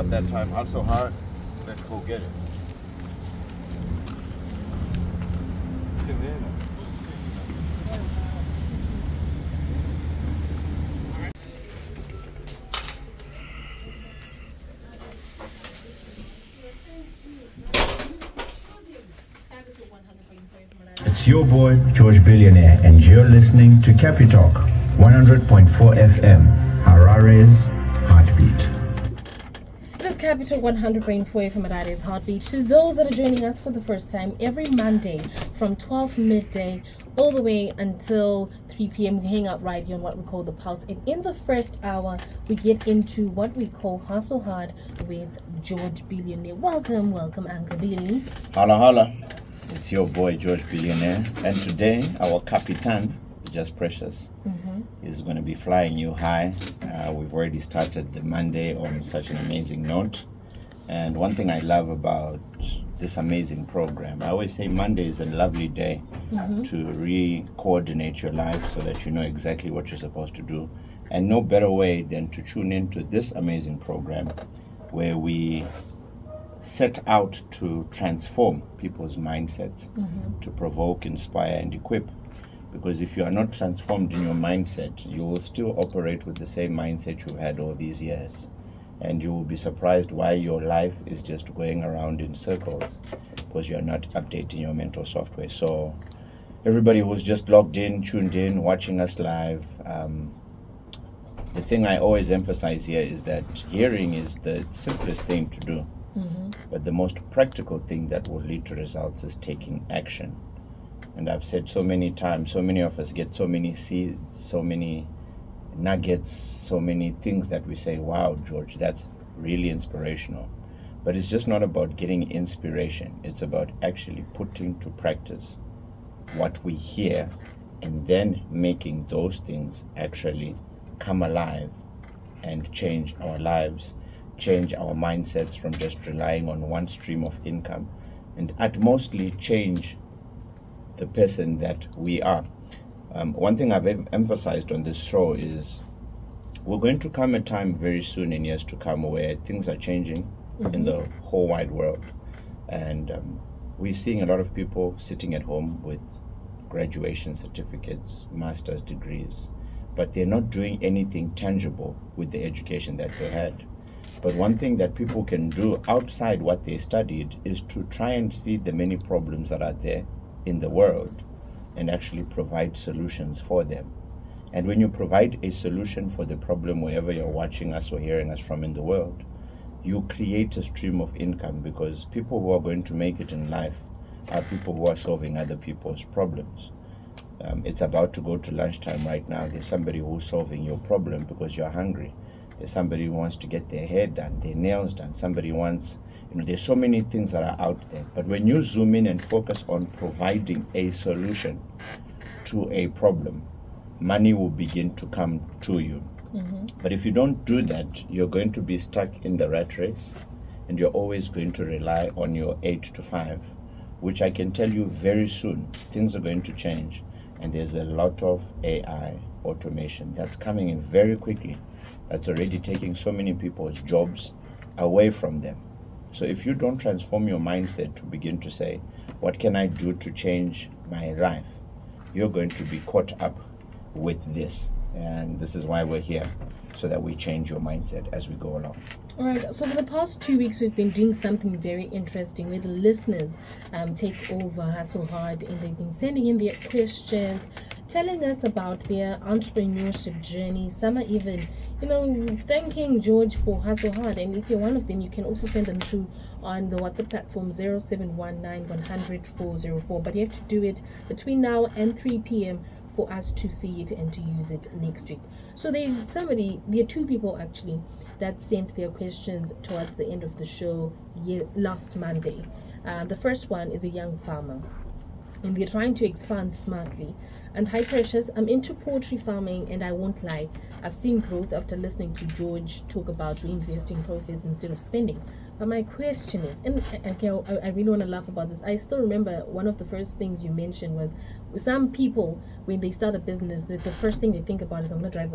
about that time. Hustle hard. Let's go get it. It's your boy, George Billionaire, and you're listening to Capitalk 100.4 FM, Harare's Heartbeat. It is Capital 100.4 FM Harare's Heartbeat. To those that are joining us for the first time, every Monday from 12 midday all the way until 3 p.m. we hang out right here on what we call the Pulse. And in the first hour, we get into what we call Hustle Hard with George Billionaire. Welcome, Uncle Billy. Holla, holla. It's your boy, George Billionaire. And today, our Capitan, Just Precious, is going to be flying you high. We've already started the Monday on such an amazing note. And one thing I love about this amazing program, I always say Monday is a lovely day to re-coordinate your life so that you know exactly what you're supposed to do. And no better way than to tune into this amazing program where we set out to transform people's mindsets, to provoke, inspire, and equip. Because if you are not transformed in your mindset, you will still operate with the same mindset you've had all these years. And you will be surprised why your life is just going around in circles, because you're not updating your mental software. So everybody who's just logged in, tuned in, watching us live, the thing I always emphasize here is that hearing is the simplest thing to do. But the most practical thing that will lead to results is taking action. And I've said so many times, so many of us get so many seeds, so many nuggets, so many things that we say, wow, George, that's really inspirational. But it's just not about getting inspiration. It's about actually putting to practice what we hear and then making those things actually come alive and change our lives, change our mindsets from just relying on one stream of income, and at mostly change the person that we are. One thing I've emphasized on this show is we're going to come a time very soon in years to come where things are changing in the whole wide world. And we're seeing a lot of people sitting at home with graduation certificates, master's degrees, but they're not doing anything tangible with the education that they had. But one thing that people can do outside what they studied is to try and see the many problems that are there in the world and actually provide solutions for them. And when you provide a solution for the problem wherever you're watching us or hearing us from in the world, you create a stream of income, because people who are going to make it in life are people who are solving other people's problems. It's about to go to lunchtime right now. There's somebody who's solving your problem because you're hungry. There's somebody who wants to get their hair done, their nails done. Somebody wants, there's so many things that are out there. But when you zoom in and focus on providing a solution to a problem, money will begin to come to you. But if you don't do that, you're going to be stuck in the rat race, and you're always going to rely on your 8 to 5, which I can tell you very soon, things are going to change. And there's a lot of AI automation that's coming in very quickly, that's already taking so many people's jobs away from them. So if you don't transform your mindset to begin to say, what can I do to change my life? You're going to be caught up with this. And this is why we're here, so that we change your mindset as we go along. All right, so for the past 2 weeks, we've been doing something very interesting where the listeners take over Hustle Hard, and they've been sending in their questions, telling us about their entrepreneurship journey. Some are even, thanking George for Hustle Hard. And if you're one of them, you can also send them through on the WhatsApp platform 0719100404. But you have to do it between now and 3 p.m. for us to see it and to use it next week. So there are two people actually that sent their questions towards the end of the show last Monday. The first one is a young farmer, and they're trying to expand smartly. And hi Precious, I'm into poultry farming, and I won't lie, I've seen growth after listening to George talk about reinvesting profits instead of spending. But my question is, and okay, I really want to laugh about this. I still remember one of the first things you mentioned was some people, when they start a business, the first thing they think about is, I'm going to drive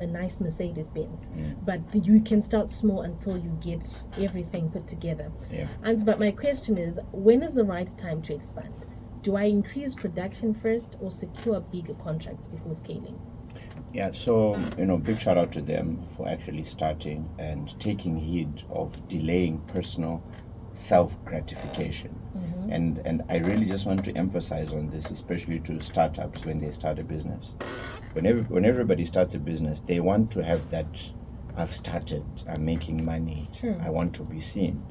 a nice Mercedes Benz. But you can start small until you get everything put together. Yeah. But my question is, when is the right time to expand? Do I increase production first or secure bigger contracts before scaling? Yeah, so, big shout out to them for actually starting and taking heed of delaying personal self-gratification. And I really just want to emphasize on this, especially to startups when they start a business. When everybody starts a business, they want to have that, I've started, I'm making money, True. I want to be seen.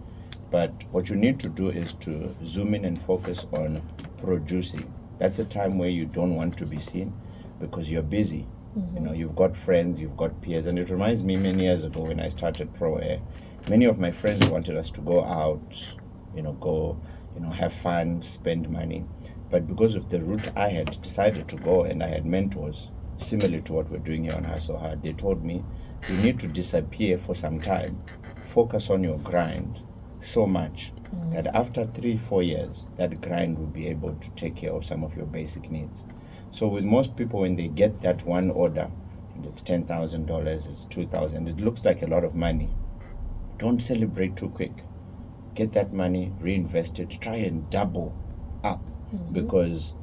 But what you need to do is to zoom in and focus on producing. That's a time where you don't want to be seen because you're busy. You've got friends, you've got peers, and it reminds me many years ago when I started Pro Air, many of my friends wanted us to go out, have fun, spend money. But because of the route I had decided to go, and I had mentors similar to what we're doing here on Hustle Hard, they told me, you need to disappear for some time, focus on your grind so much that after 3-4 years, that grind will be able to take care of some of your basic needs. So with most people, when they get that one order, and it's $10,000, it's $2,000, it looks like a lot of money. Don't celebrate too quick. Get that money, reinvest it, try and double up, because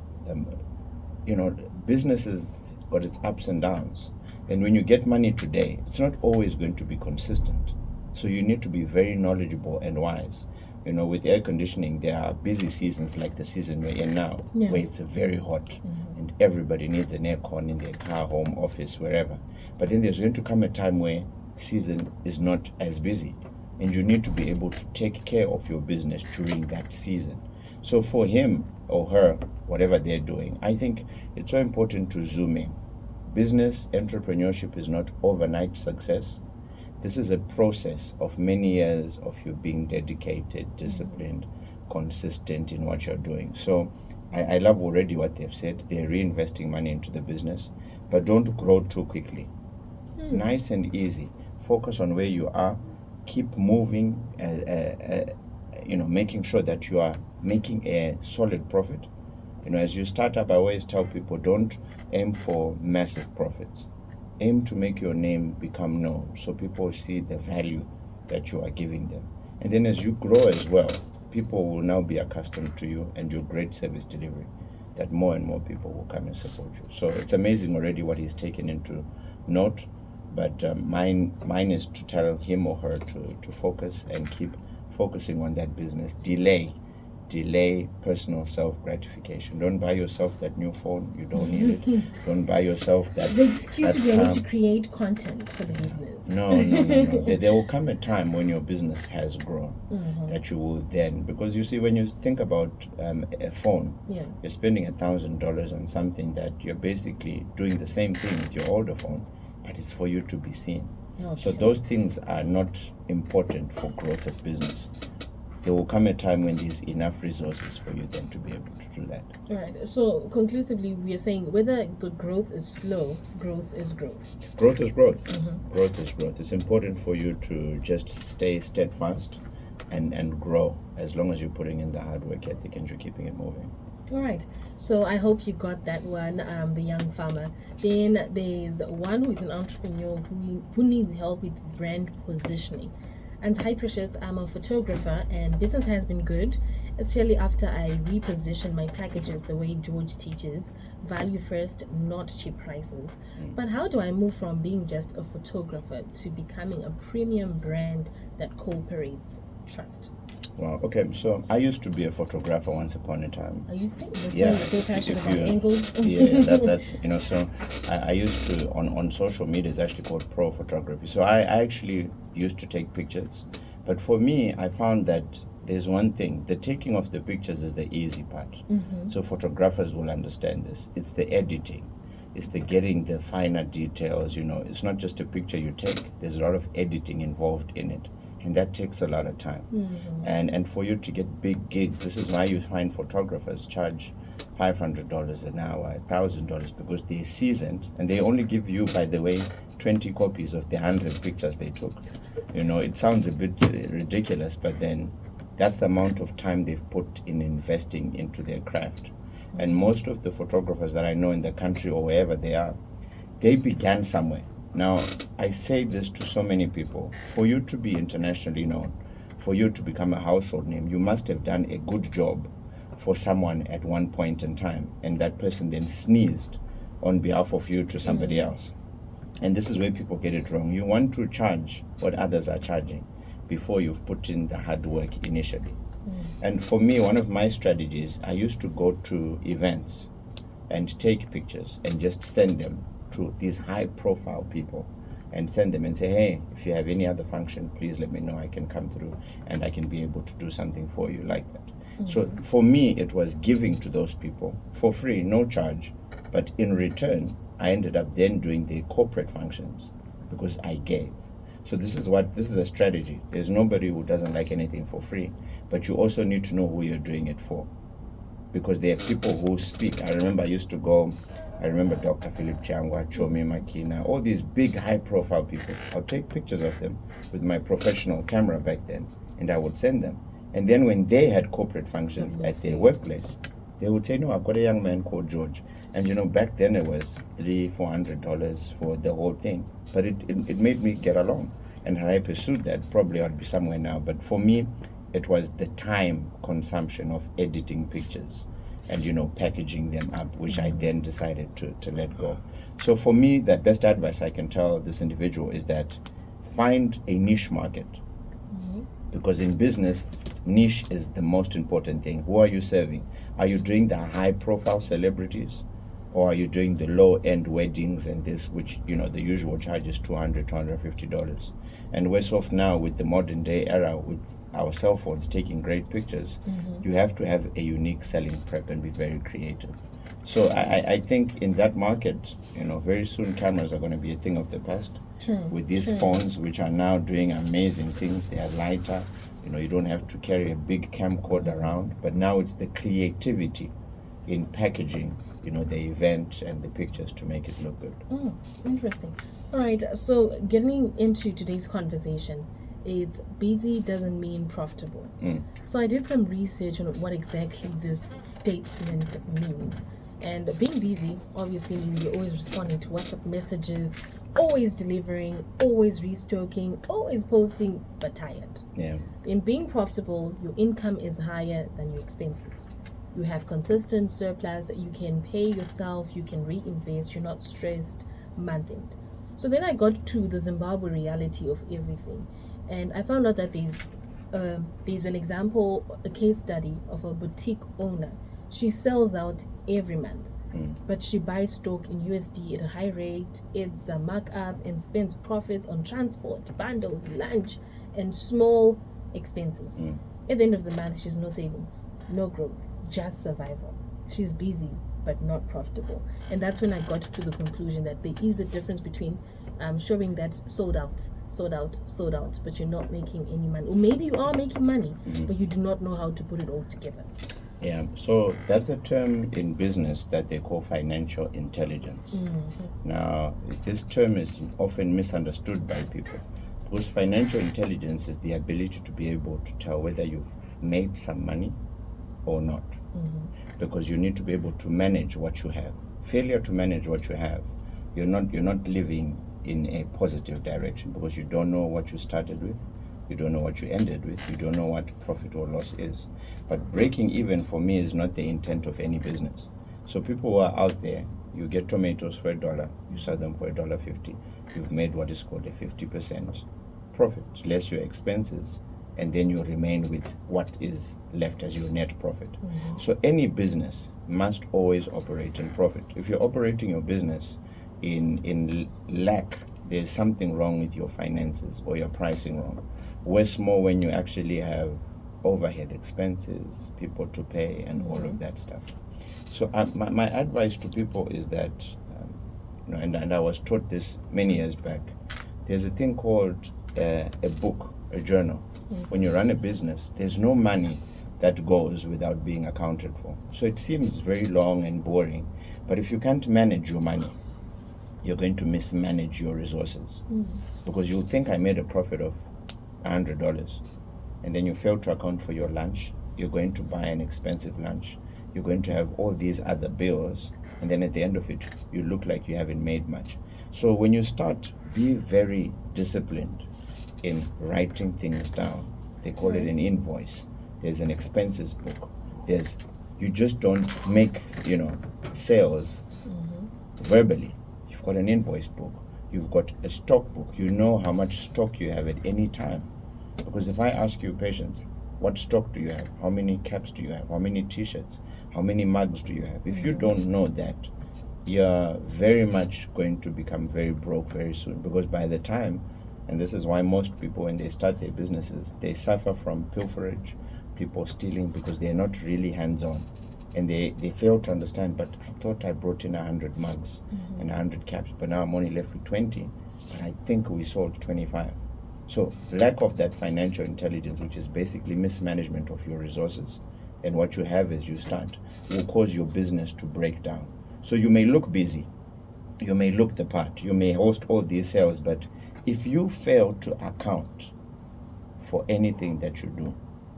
business has got its ups and downs. And when you get money today, it's not always going to be consistent. So you need to be very knowledgeable and wise. With air conditioning, there are busy seasons like the season we're in now, where it's very hot and everybody needs an aircon in their car, home, office, wherever. But then there's going to come a time where season is not as busy, and you need to be able to take care of your business during that season. So for him or her, whatever they're doing, I think it's so important to zoom in. Business entrepreneurship is not overnight success. This is a process of many years of you being dedicated, disciplined, consistent in what you're doing. So I love already what they've said. They're reinvesting money into the business, but don't grow too quickly. Nice and easy. Focus on where you are. Keep moving, making sure that you are making a solid profit. As you start up, I always tell people, don't aim for massive profits. Aim to make your name become known so people see the value that you are giving them. And then as you grow as well, people will now be accustomed to you and your great service delivery, that more and more people will come and support you. So it's amazing already what he's taken into note, but mine is to tell him or her to focus and keep focusing on that business. Delay personal self-gratification. Don't buy yourself that new phone. You don't need it. Don't buy yourself that... The excuse would be I need to create content for the business. No. There will come a time when your business has grown that you will then... Because you see, when you think about a phone, you're spending $1,000 on something that you're basically doing the same thing with your older phone, but it's for you to be seen. So those things are not important for growth of business. There will come a time when there's enough resources for you then to be able to do that. All right. So conclusively, we are saying whether the growth is slow, growth is growth. Growth is growth. Growth is growth. It's important for you to just stay steadfast and grow as long as you're putting in the hard work ethic and you're keeping it moving. All right. So I hope you got that one, the young farmer. Then there's one who is an entrepreneur who needs help with brand positioning. And hi Precious, I'm a photographer and business has been good, especially after I reposition my packages the way George teaches, value first, not cheap prices. But how do I move from being just a photographer to becoming a premium brand that cooperates trust? Wow, okay, so I used to be a photographer once upon a time. Are you saying that's why you're so passionate about angles? That's so I used to, on social media, it's actually called pro photography. So I actually used to take pictures. But for me, I found that there's one thing, the taking of the pictures is the easy part. So photographers will understand this. It's the editing. It's the getting the finer details, It's not just a picture you take. There's a lot of editing involved in it. And that takes a lot of time. And for you to get big gigs, this is why you find photographers charge $500 an hour, $1,000, because they're seasoned, and they only give you, by the way, 20 copies of the 100 pictures they took. You know, it sounds a bit ridiculous, but then that's the amount of time they've put in investing into their craft. And most of the photographers that I know in the country or wherever they are, they began somewhere. Now, I say this to so many people. For you to be internationally known, for you to become a household name, you must have done a good job for someone at one point in time, and that person then sneezed on behalf of you to somebody else. And this is where people get it wrong. You want to charge what others are charging before you've put in the hard work initially. And for me, one of my strategies, I used to go to events and take pictures and just send them to these high profile people, and send them and say, hey, if you have any other function, please let me know. I can come through and I can be able to do something for you like that. So for me, it was giving to those people for free, no charge. But in return, I ended up then doing the corporate functions because I gave. So this is a strategy. There's nobody who doesn't like anything for free, but you also need to know who you're doing it for, because there are people who speak. I remember Dr. Philip Chiangwa, Chomi Makina, all these big high profile people. I'll take pictures of them with my professional camera back then, and I would send them. And then when they had corporate functions at their workplace, they would say, no, I've got a young man called George. And you know, back then it was $300-$400 for the whole thing. But it made me get along. And had I pursued that, probably I'd be somewhere now. But for me, it was the time consumption of editing pictures and, you know, packaging them up, which I then decided to let go. So for me, the best advice I can tell this individual is that find a niche market. Because in business, niche is the most important thing. Who are you serving? Are you doing the high profile celebrities, or are you doing the low end weddings and this, which, you know, the usual charge is $200, $250? And worse off now with the modern day era, with our cell phones taking great pictures, you have to have a unique selling prep and be very creative. So I think in that market, you know, very soon cameras are going to be a thing of the past. With these phones, which are now doing amazing things. They are lighter. You know, you don't have to carry a big camcorder around. But now it's the creativity in packaging, you know, the event and the pictures to make it look good. Interesting. All right. So getting into today's conversation, it's busy doesn't mean profitable. So I did some research on what exactly this statement means. And being busy obviously means you're always responding to WhatsApp messages, always delivering, always restocking, always posting, but tired. Yeah. In being profitable, your income is higher than your expenses. You have consistent surplus, you can pay yourself, you can reinvest, you're not stressed month end. So then I got to the Zimbabwe reality of everything. And I found out that there's an example, a case study of a boutique owner. She sells out every month, but she buys stock in USD at a high rate, it's a markup, and spends profits on transport, bundles, lunch, and small expenses. At the end of the month, she has no savings, no growth, just survival. She's busy, but not profitable. And that's when I got to the conclusion that there is a difference between showing that sold out, but you're not making any money. Or maybe you are making money, but you do not know how to put it all together. Yeah, so that's a term in business that they call financial intelligence. Now, this term is often misunderstood by people, because financial intelligence is the ability to be able to tell whether you've made some money or not. Because you need to be able to manage what you have. Failure to manage what you have, you're not living in a positive direction, because you don't know what you started with. You don't know what you ended with. You don't know what profit or loss is. But breaking even for me is not the intent of any business. So people who are out there, you get tomatoes for $1, you sell them for $1.50. You've made what is called a 50% profit, less your expenses, and then you remain with what is left as your net profit. So any business must always operate in profit. If you're operating your business in lack, there's something wrong with your finances or your pricing wrong. Worse more when you actually have overhead expenses, people to pay, and all of that stuff. So my advice to people is that, and I was taught this many years back, there's a thing called a book, a journal. When you run a business, there's no money that goes without being accounted for. So it seems very long and boring, but if you can't manage your money, you're going to mismanage your resources. Because you'll think I made a profit of $100, and then you fail to account for your lunch. You're going to buy an expensive lunch. You're going to have all these other bills, and then at the end of it, you look like you haven't made much. So when you start, be very disciplined in writing things down. They call it an invoice. There's an expenses book. You just don't make, sales verbally. You've got an invoice book. You've got a stock book. You know how much stock you have at any time. Because if I ask you, patients, what stock do you have? How many caps do you have? How many t-shirts? How many mugs do you have? If you don't know that, you're very much going to become very broke very soon. Because by the time, and this is why most people, when they start their businesses, they suffer from pilferage, people stealing, because they're not really hands-on. And they fail to understand, but I thought I brought in 100 mugs and 100 caps, but now I'm only left with 20, but I think we sold 25. So lack of that financial intelligence, which is basically mismanagement of your resources, and what you have as you start, will cause your business to break down. So you may look busy, you may look the part, you may host all these sales, but if you fail to account for anything that you do,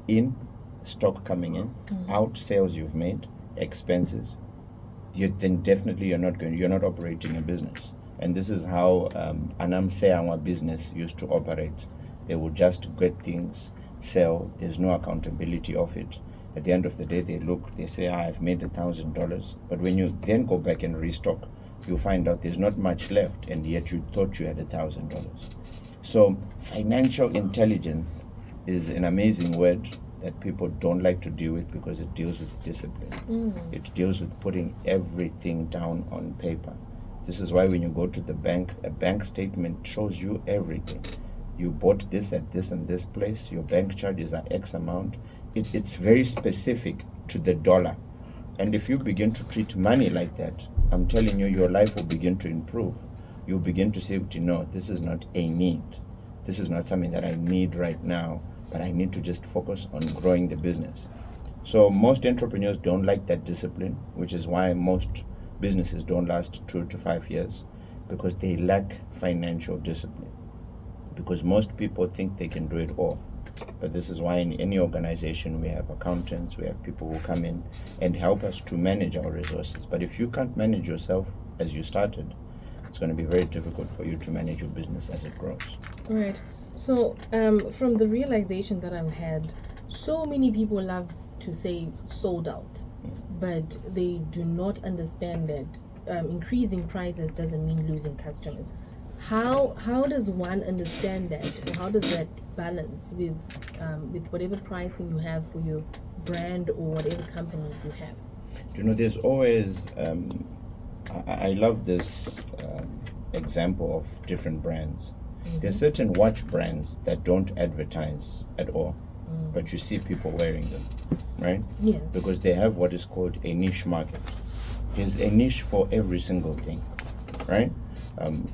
in stock coming in, out sales you've made, expenses, then definitely you're not operating a business. And this is how Anam Seangwa business used to operate. They would just get things, sell, there's no accountability of it. At the end of the day, they say, I've made $1,000. But when you then go back and restock, you'll find out there's not much left, and yet you thought you had $1,000. So financial intelligence is an amazing word that people don't like to deal with because it deals with discipline. It deals with putting everything down on paper. This is why when you go to the bank, a bank statement shows you everything. You bought this at this and this place, your bank charges are X amount. It's very specific to the dollar. And if you begin to treat money like that, I'm telling you, your life will begin to improve. You'll begin to say, this is not a need. This is not something that I need right now, but I need to just focus on growing the business. So most entrepreneurs don't like that discipline, which is why most businesses don't last 2 to 5 years, because they lack financial discipline. Because most people think they can do it all. But this is why in any organization we have accountants, we have people who come in and help us to manage our resources. But if you can't manage yourself as you started, it's going to be very difficult for you to manage your business as it grows. All right. So from the realization that I've had, so many people love to say sold out, but they do not understand that increasing prices doesn't mean losing customers. How does one understand that? Or how does that balance with whatever pricing you have for your brand or whatever company you have? There's always I love this example of different brands. There's certain watch brands that don't advertise at all, but you see people wearing them, right? Yeah. Because they have what is called a niche market. There's a niche for every single thing, right?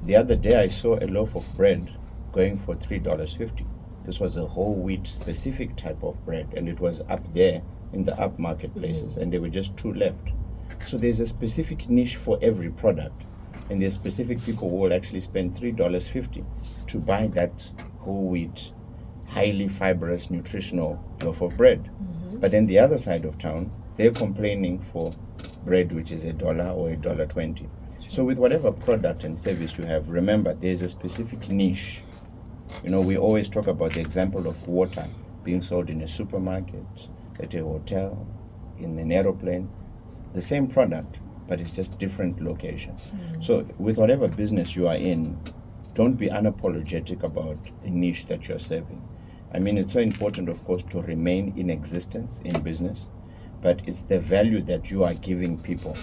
The other day I saw a loaf of bread going for $3.50. This was a whole wheat specific type of bread, and it was up there in the up marketplaces, and there were just 2 left. So there's a specific niche for every product, and there's specific people who will actually spend $3.50 to buy that whole wheat, highly fibrous, nutritional loaf of bread. But then the other side of town, they're complaining for bread which is $1 or $1.20. So with whatever product and service you have, remember there's a specific niche. We always talk about the example of water being sold in a supermarket, at a hotel, in an aeroplane. The same product, but it's just different location. So with whatever business you are in, don't be unapologetic about the niche that you're serving. I mean, it's so important, of course, to remain in existence in business, but it's the value that you are giving people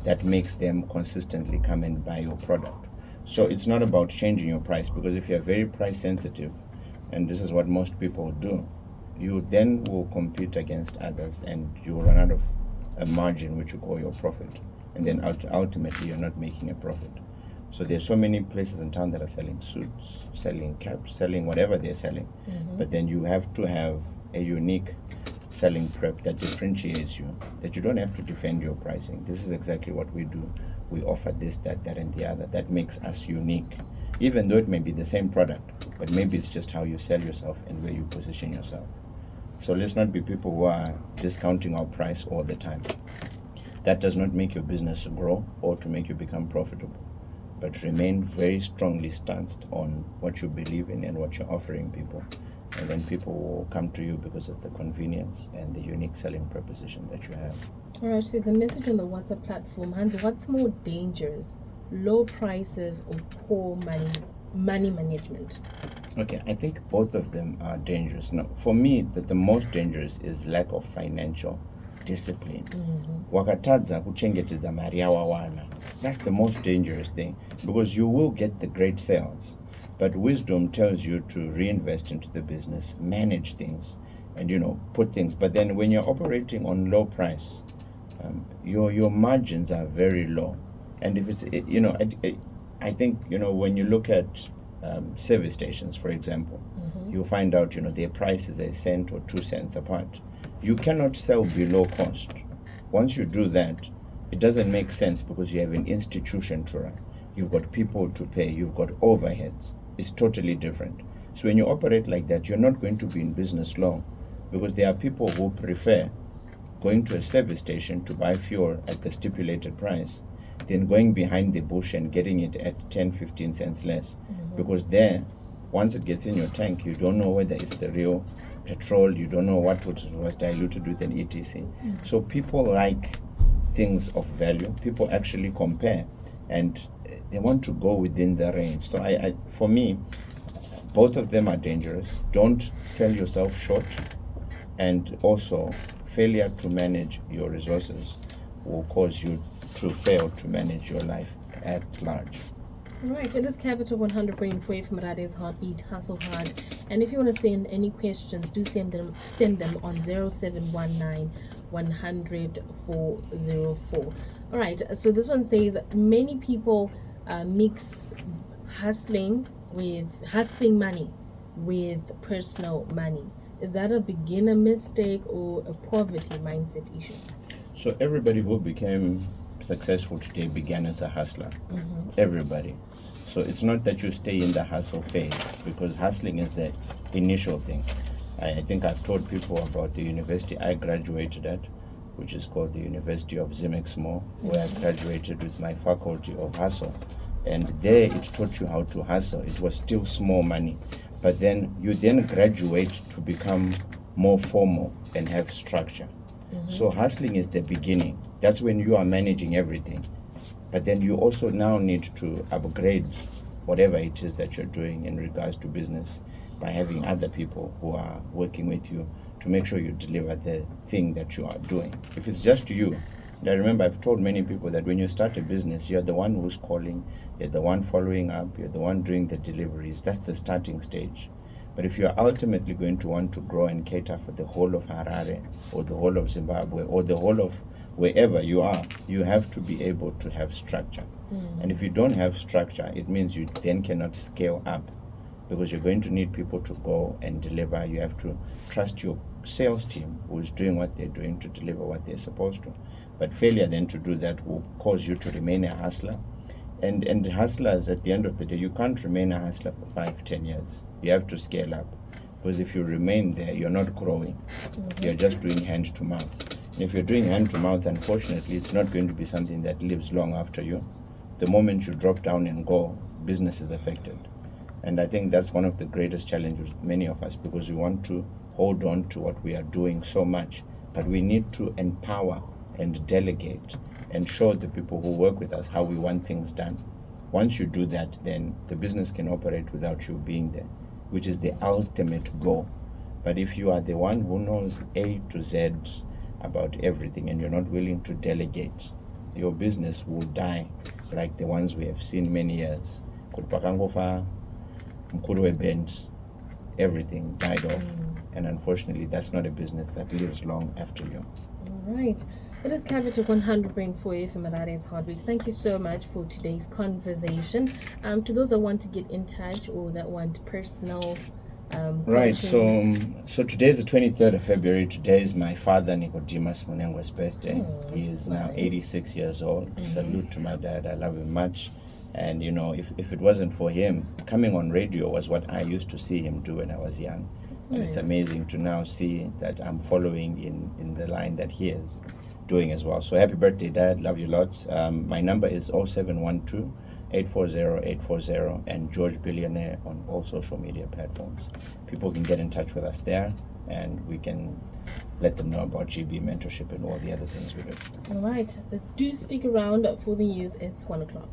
that makes them consistently come and buy your product. So it's not about changing your price, because if you're very price sensitive, and this is what most people do, you then will compete against others and you will run out of a margin which you call your profit, and then ultimately you're not making a profit. So there's so many places in town that are selling suits, selling caps, selling whatever they're selling, but then you have to have a unique selling prep that differentiates you, that you don't have to defend your pricing. This is exactly what we do. We offer this, that, and the other. That makes us unique, even though it may be the same product, but maybe it's just how you sell yourself and where you position yourself. So let's not be people who are discounting our price all the time. That does not make your business grow or to make you become profitable, but remain very strongly stanced on what you believe in and what you're offering people. And then people will come to you because of the convenience and the unique selling proposition that you have. All right, so there's a message on the WhatsApp platform. Hans, what's more dangerous, low prices or poor money management? Okay, I think both of them are dangerous. Now, for me, the most dangerous is lack of financial discipline. Wakatadza kuchengetedza mari yawawana. That's the most dangerous thing, because you will get the great sales, but wisdom tells you to reinvest into the business, manage things, and put things. But then when you're operating on low price, your margins are very low. And if it's I think when you look at service stations, for example, you'll find out their price is 1 cent or 2 cents apart. You cannot sell below cost. Once you do that, it doesn't make sense, because you have an institution to run. You've got people to pay. You've got overheads. It's totally different. So when you operate like that, you're not going to be in business long, because there are people who prefer going to a service station to buy fuel at the stipulated price than going behind the bush and getting it at 10-15 cents less. Because there, once it gets in your tank, you don't know whether it's the real petrol, you don't know what was diluted with an etc. So people like things of value. People actually compare, and they want to go within the range. So I for me, both of them are dangerous. Don't sell yourself short, and also failure to manage your resources will cause you to fail to manage your life at large. Right, it is Capital 100.4 from Harare's Heartbeat, Hustle Hard. And if you want to send any questions, do send them on 0719 100 404. All right, so this one says many people mix hustling money with personal money. Is that a beginner mistake or a poverty mindset issue? So everybody who became successful today began as a hustler. Everybody. So it's not that you stay in the hustle phase, because hustling is the initial thing. I think I've told people about the university I graduated at, which is called the University of Zimexmo, where I graduated with my faculty of hustle. And there it taught you how to hustle. It was still small money, but then you graduate to become more formal and have structure. So hustling is the beginning. That's when you are managing everything. But then you also now need to upgrade whatever it is that you're doing in regards to business by having other people who are working with you to make sure you deliver the thing that you are doing. If it's just you, I remember I've told many people that when you start a business, you're the one who's calling, you're the one following up, you're the one doing the deliveries. That's the starting stage. But if you're ultimately going to want to grow and cater for the whole of Harare or the whole of Zimbabwe or the whole of wherever you are, you have to be able to have structure. And if you don't have structure, it means you then cannot scale up, because you're going to need people to go and deliver. You have to trust your sales team who's doing what they're doing to deliver what they're supposed to. But failure then to do that will cause you to remain a hustler. And hustlers, at the end of the day, you can't remain a hustler for 5-10 years. You have to scale up, because if you remain there, you're not growing. You're just doing hand to mouth. And if you're doing hand to mouth, unfortunately, it's not going to be something that lives long after you. The moment you drop down and go, business is affected. And I think that's one of the greatest challenges with many of us, because we want to hold on to what we are doing so much, but we need to empower and delegate and show the people who work with us how we want things done. Once you do that, then the business can operate without you being there, which is the ultimate goal. But if you are the one who knows A to Z about everything and you're not willing to delegate, your business will die like the ones we have seen many years. Everything died off. And unfortunately, that's not a business that lives long after you. All right. It is Capital 100.4 from Harare's Heartbeat. Thank you so much for today's conversation. To those that want to get in touch or that want personal Right, question. so today is the 23rd of February. Today is my father, Nicodemus Munengwa's birthday. Oh, He is now nice. 86 years old. Salute to my dad. I love him much. And, you know, if it wasn't for him, coming on radio was what I used to see him do when I was young. That's And it's nice. amazing to now see that I'm following in the line that he is doing as well. So happy birthday, Dad. Love you lots. My number is 0712 840 840 and George Billionaire on all social media platforms. People can get in touch with us there and we can let them know about GB mentorship and all the other things we do. All right. Do stick around for the news. It's 1 o'clock.